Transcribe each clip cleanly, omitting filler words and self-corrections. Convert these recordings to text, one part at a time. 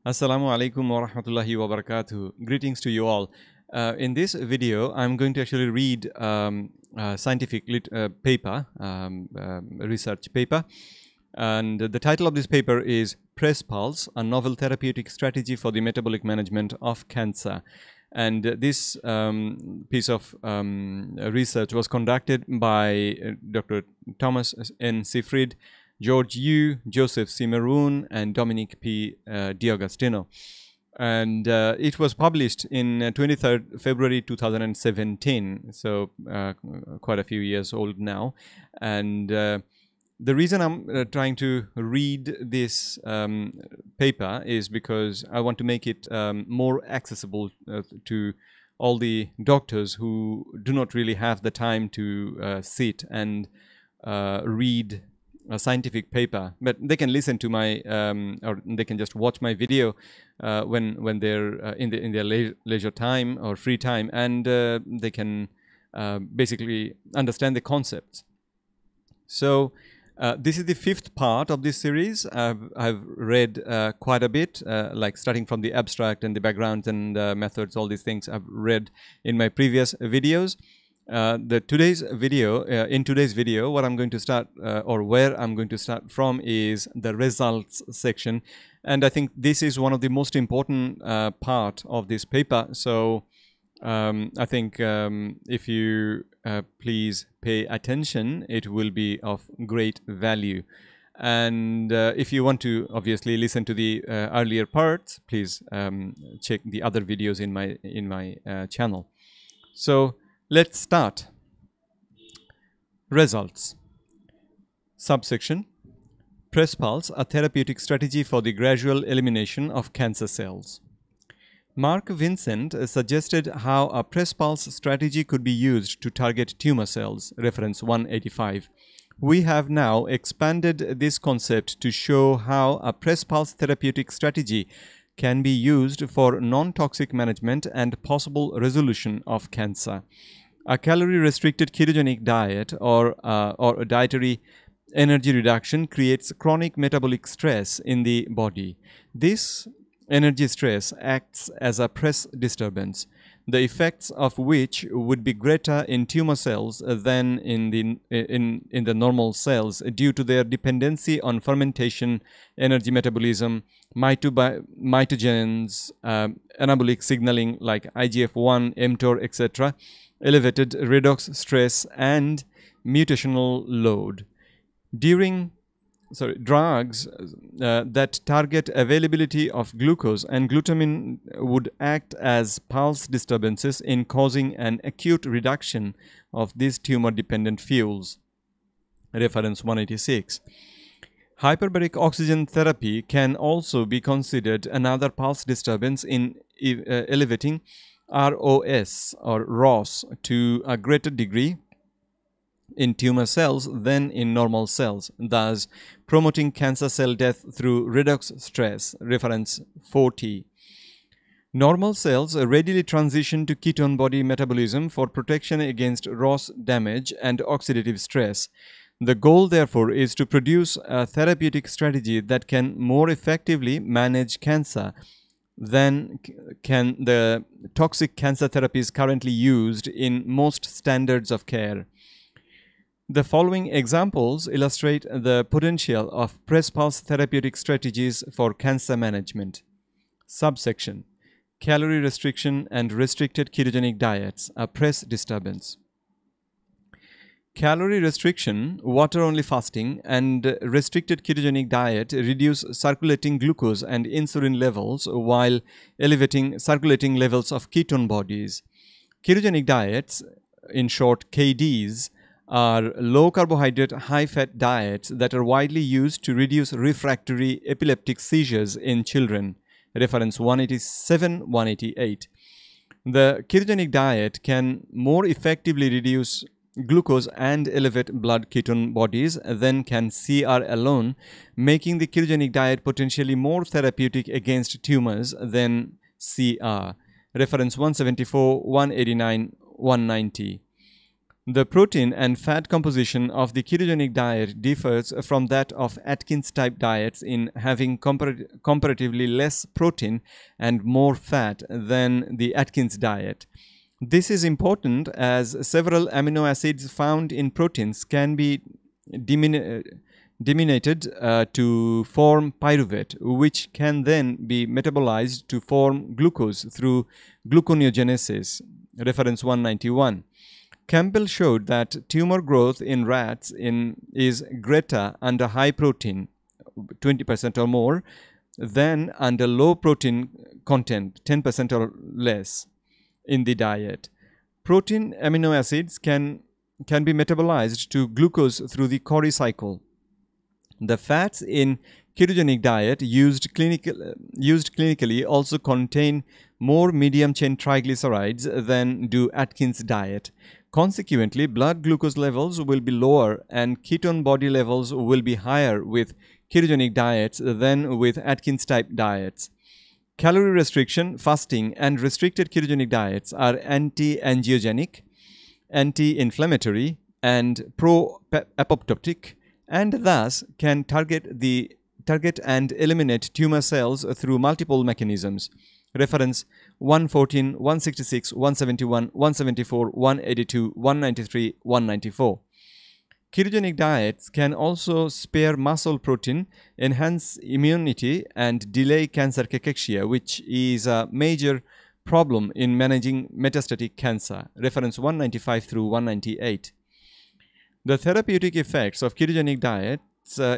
Assalamu alaikum wa rahmatullahi wa barakatuh. Greetings to you all. In this video, I'm going to actually read a scientific paper, research paper. And the title of this paper is Press Pulse, a novel therapeutic strategy for the metabolic management of cancer. And this piece of research was conducted by Dr. Thomas N. Seyfried, George Yu, Joseph C. Maroon, and Dominic P. D'Agostino. And it was published in 23rd February 2017, so quite a few years old now. And the reason I'm trying to read this paper is because I want to make it more accessible to all the doctors who do not really have the time to sit and read a scientific paper, but they can listen to my or they can just watch my video when they're in their leisure time or free time, and they can basically understand the concepts. So this is the fifth part of this series. I've read quite a bit, like starting from the abstract and the backgrounds and methods, all these things I've read in my previous videos. In today's video, what I'm going to start or where I'm going to start from is the results section, and I think this is one of the most important part of this paper. So I think if you please pay attention, it will be of great value. And if you want to obviously listen to the earlier parts, please check the other videos in my channel. So let's start. Results. Subsection: Press Pulse, a therapeutic strategy for the gradual elimination of cancer cells. Mark Vincent suggested how a press pulse strategy could be used to target tumor cells, reference 185. We have now expanded this concept to show how a press pulse therapeutic strategy can be used for non-toxic management and possible resolution of cancer. A calorie-restricted ketogenic diet or a dietary energy reduction creates chronic metabolic stress in the body. This energy stress acts as a press disturbance, the effects of which would be greater in tumor cells than in the normal cells due to their dependency on fermentation, energy metabolism, mitogens, anabolic signaling like IGF-1, mTOR, etc., elevated redox stress, and mutational load. Drugs that target availability of glucose and glutamine would act as pulse disturbances in causing an acute reduction of these tumor-dependent fuels. Reference 186. Hyperbaric oxygen therapy can also be considered another pulse disturbance in elevating ROS or ROS to a greater degree in tumor cells than in normal cells, thus promoting cancer cell death through redox stress, reference 40. Normal cells readily transition to ketone body metabolism for protection against ROS damage and oxidative stress. The goal, therefore, is to produce a therapeutic strategy that can more effectively manage cancer than can the toxic cancer therapies currently used in most standards of care. The following examples illustrate the potential of press pulse therapeutic strategies for cancer management. Subsection: Calorie restriction and restricted ketogenic diets, a press disturbance. Calorie restriction, water-only fasting, and restricted ketogenic diet reduce circulating glucose and insulin levels while elevating circulating levels of ketone bodies. Ketogenic diets, in short KDs, are low-carbohydrate, high-fat diets that are widely used to reduce refractory epileptic seizures in children. Reference 187, 188. The ketogenic diet can more effectively reduce glucose and elevate blood ketone bodies than can CR alone, making the ketogenic diet potentially more therapeutic against tumors than CR. Reference 174, 189, 190. The protein and fat composition of the ketogenic diet differs from that of Atkins-type diets in having comparatively less protein and more fat than the Atkins diet. This is important as several amino acids found in proteins can be deaminated to form pyruvate, which can then be metabolized to form glucose through gluconeogenesis. Reference 191. Campbell showed that tumor growth in rats is greater under high protein, 20% or more, than under low protein content, 10% or less, in the diet. Protein amino acids can be metabolized to glucose through the Cori cycle. The fats in ketogenic diet used clinically also contain more medium chain triglycerides than do Atkins diet. Consequently, blood glucose levels will be lower and ketone body levels will be higher with ketogenic diets than with Atkins type diets. Calorie restriction, fasting, and restricted ketogenic diets are anti-angiogenic, anti-inflammatory, and pro-apoptotic, and thus can target and eliminate tumor cells through multiple mechanisms. Reference 114, 166, 171, 174, 182, 193, 194. Ketogenic diets can also spare muscle protein, enhance immunity, and delay cancer cachexia, which is a major problem in managing metastatic cancer. Reference 195 through 198. The therapeutic effects of ketogenic diets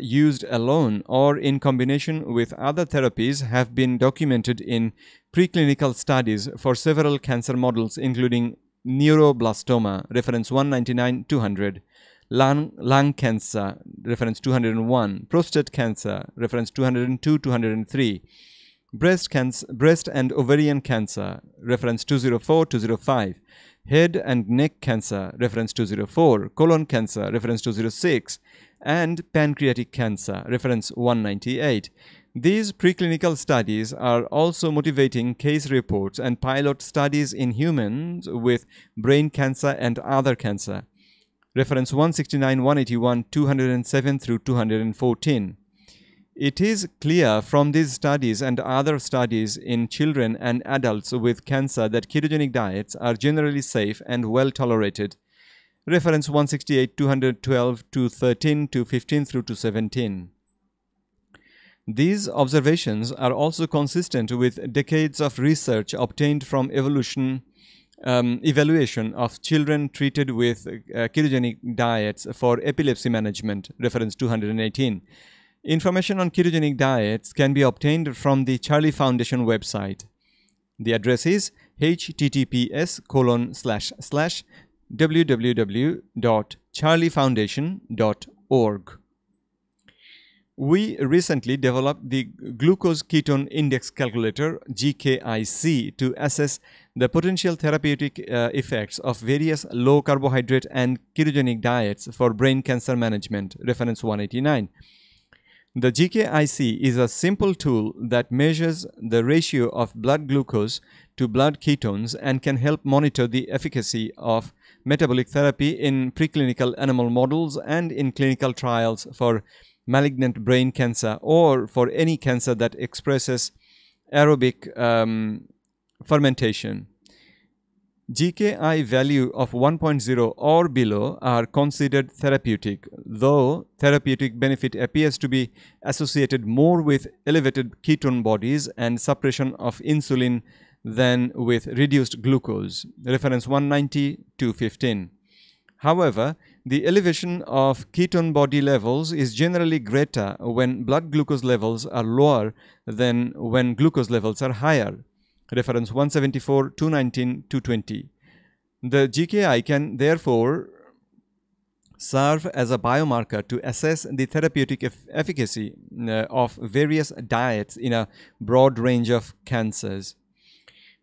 used alone or in combination with other therapies have been documented in preclinical studies for several cancer models, including neuroblastoma, reference 199-200, lung cancer, reference 201, prostate cancer, reference 202-203, breast and ovarian cancer, reference 204-205, head and neck cancer, reference 204, colon cancer, reference 206, and pancreatic cancer, reference 198. These preclinical studies are also motivating case reports and pilot studies in humans with brain cancer and other cancer. Reference 169, 181, 207 through 214. It is clear from these studies and other studies in children and adults with cancer that ketogenic diets are generally safe and well tolerated. Reference 168, 212, 213, 215 through 217. These observations are also consistent with decades of research obtained from evaluation of children treated with ketogenic diets for epilepsy management, reference 218. Information on ketogenic diets can be obtained from the Charlie Foundation website. The address is https://www.charliefoundation.org. We recently developed the Glucose Ketone Index Calculator, GKIC, to assess the potential therapeutic effects of various low carbohydrate and ketogenic diets for brain cancer management, reference 189. The GKIC is a simple tool that measures the ratio of blood glucose to blood ketones and can help monitor the efficacy of metabolic therapy in preclinical animal models and in clinical trials for malignant brain cancer or for any cancer that expresses aerobic fermentation. GKI value of 1.0 or below are considered therapeutic, though therapeutic benefit appears to be associated more with elevated ketone bodies and suppression of insulin than with reduced glucose, reference 190-215. However, the elevation of ketone body levels is generally greater when blood glucose levels are lower than when glucose levels are higher, reference 174, 219, 220. The GKI can therefore serve as a biomarker to assess the therapeutic efficacy of various diets in a broad range of cancers.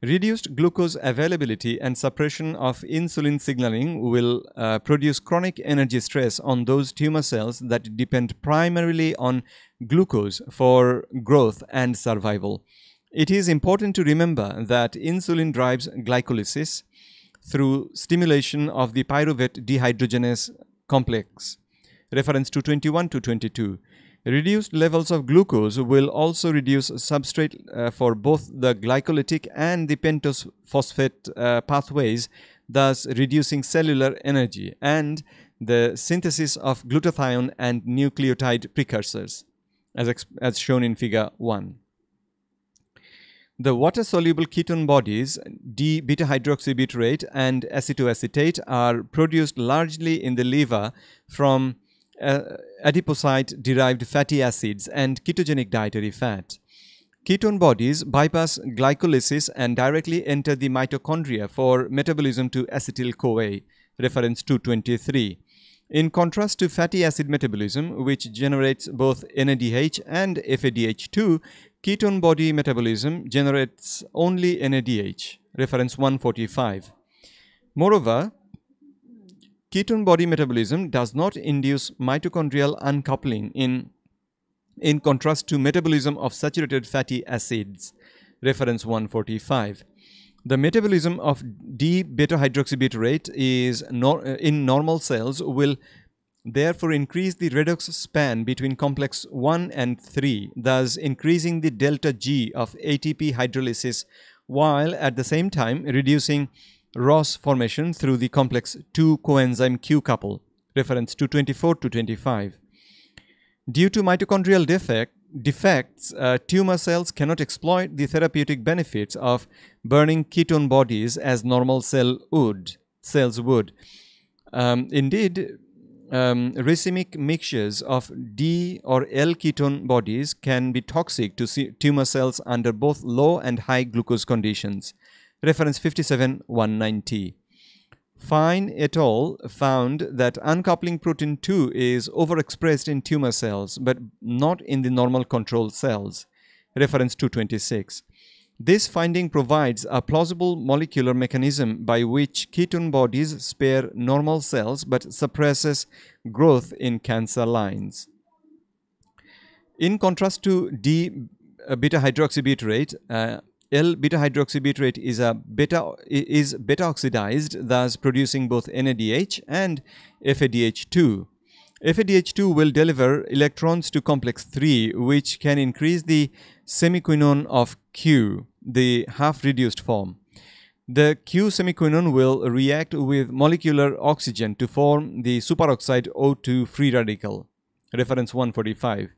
Reduced glucose availability and suppression of insulin signaling will produce chronic energy stress on those tumor cells that depend primarily on glucose for growth and survival. It is important to remember that insulin drives glycolysis, through stimulation of the pyruvate dehydrogenase complex. Reference 221 to 22. Reduced levels of glucose will also reduce substrate for both the glycolytic and the pentose phosphate pathways, thus reducing cellular energy and the synthesis of glutathione and nucleotide precursors, as shown in figure 1. The water-soluble ketone bodies D-beta-hydroxybutyrate and acetoacetate are produced largely in the liver from adipocyte-derived fatty acids and ketogenic dietary fat. Ketone bodies bypass glycolysis and directly enter the mitochondria for metabolism to acetyl-CoA, reference 223. In contrast to fatty acid metabolism, which generates both NADH and FADH2, ketone body metabolism generates only NADH, reference 145. Moreover, ketone body metabolism does not induce mitochondrial uncoupling in contrast to metabolism of saturated fatty acids, reference 145. The metabolism of D-beta-hydroxybutyrate in normal cells will therefore increase the redox span between complex 1 and 3, thus increasing the delta G of ATP hydrolysis, while at the same time reducing ROS formation through the complex 2 coenzyme Q couple, reference 224 to 25. Due to mitochondrial defects, tumor cells cannot exploit the therapeutic benefits of burning ketone bodies as normal cells would. Indeed, racemic mixtures of D or L ketone bodies can be toxic to tumor cells under both low and high glucose conditions. Reference 57-190. Fine et al. Found that uncoupling protein 2 is overexpressed in tumor cells but not in the normal control cells. Reference 226. This finding provides a plausible molecular mechanism by which ketone bodies spare normal cells but suppresses growth in cancer lines. In contrast to D-beta-hydroxybutyrate, L-beta-hydroxybutyrate is beta-oxidized, thus producing both NADH and FADH2. FADH2 will deliver electrons to complex 3, which can increase the semiquinone of Q, the half-reduced form. The Q semiquinone will react with molecular oxygen to form the superoxide O2 free radical. Reference 145.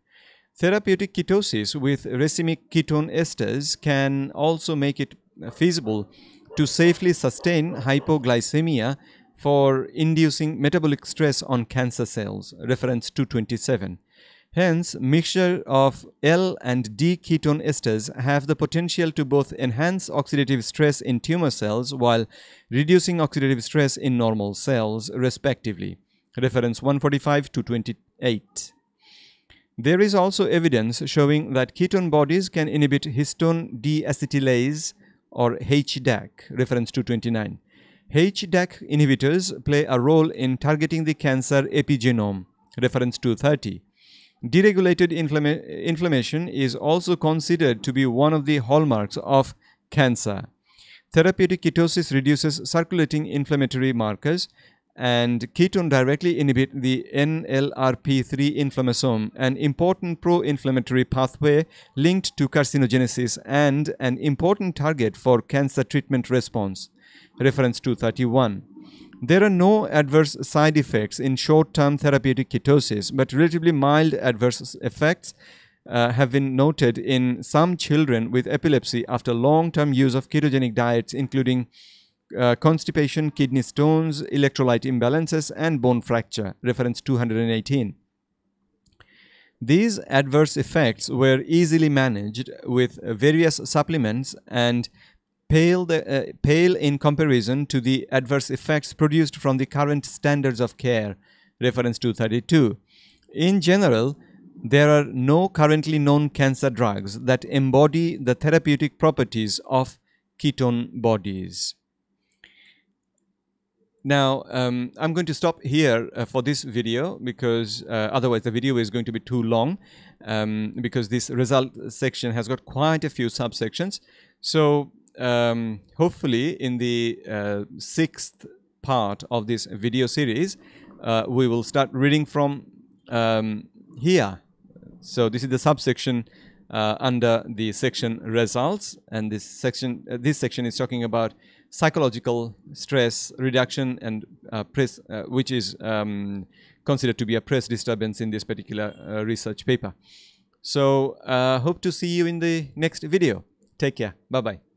Therapeutic ketosis with racemic ketone esters can also make it feasible to safely sustain hypoglycemia for inducing metabolic stress on cancer cells. Reference 227. Hence, mixture of L and D ketone esters have the potential to both enhance oxidative stress in tumor cells while reducing oxidative stress in normal cells, respectively. Reference 145 to 28. There is also evidence showing that ketone bodies can inhibit histone deacetylase or HDAC, reference 229. HDAC inhibitors play a role in targeting the cancer epigenome, reference 230. Deregulated inflammation is also considered to be one of the hallmarks of cancer. Therapeutic ketosis reduces circulating inflammatory markers, and ketone directly inhibit the NLRP3 inflammasome, an important pro-inflammatory pathway linked to carcinogenesis and an important target for cancer treatment response. Reference 231. There are no adverse side effects in short-term therapeutic ketosis, but relatively mild adverse effects have been noted in some children with epilepsy after long-term use of ketogenic diets, including constipation, kidney stones, electrolyte imbalances, and bone fracture. Reference 218. These adverse effects were easily managed with various supplements and pale in comparison to the adverse effects produced from the current standards of care. Reference 232. In general, there are no currently known cancer drugs that embody the therapeutic properties of ketone bodies. Now, I'm going to stop here for this video because otherwise the video is going to be too long because this result section has got quite a few subsections. So hopefully in the sixth part of this video series, we will start reading from here. So this is the subsection under the section results, and this section is talking about psychological stress reduction and which is considered to be a press disturbance in this particular research paper. So hope to see you in the next video. Take care. Bye bye.